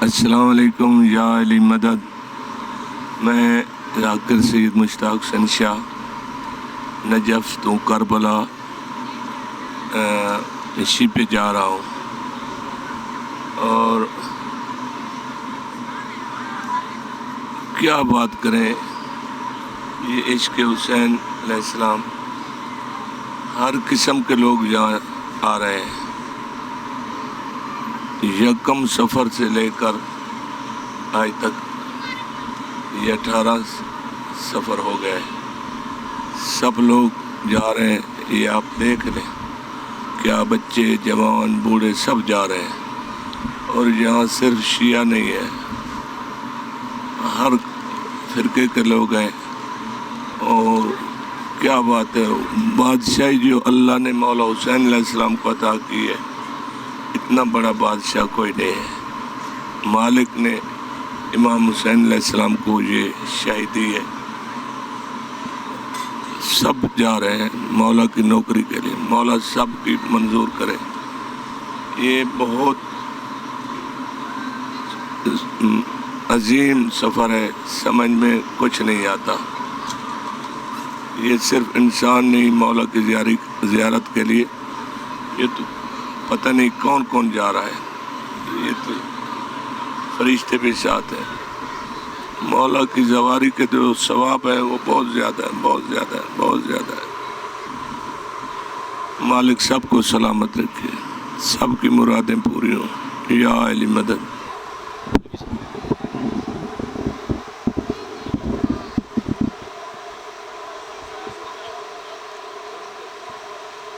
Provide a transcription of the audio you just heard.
السلام علیکم یا علی مدد۔ میں ذاکر سید مشتاق حسین شاہ نجف تو کربلا اسی پہ جا رہا ہوں، اور کیا بات کریں، یہ عشق حسین علیہ السلام، ہر قسم کے لوگ یہاں آ رہے ہیں۔ یکم سفر سے لے کر آج تک یہ 18 سفر ہو گئے، سب لوگ جا رہے ہیں۔ یہ آپ دیکھ لیں، کیا بچے جوان بوڑھے سب جا رہے ہیں، اور یہاں صرف شیعہ نہیں ہے، ہر فرقے کے لوگ ہیں۔ اور کیا بات ہے، بادشاہی جو اللہ نے مولا حسین علیہ السلام کو عطا کی ہے، اتنا بڑا بادشاہ کوئی نہیں ہے۔ مالک نے امام حسین علیہ السلام کو یہ شہیدی ہے، سب جا رہے ہیں مولا کی نوکری کے لیے، مولا سب کی منظور کرے۔ یہ بہت عظیم سفر ہے، سمجھ میں کچھ نہیں آتا۔ یہ صرف انسان نہیں، مولا کی زیارت کے لیے یہ تو پتہ نہیں کون کون جا رہا ہے، یہ تو فرشتے بھی ساتھ ہیں۔ مولا کی زواری کے جو ثواب ہے وہ بہت زیادہ ہے، بہت زیادہ ہے، بہت زیادہ ہے۔ مالک سب کو سلامت رکھے، سب کی مرادیں پوری ہوں۔ یا علی مدد۔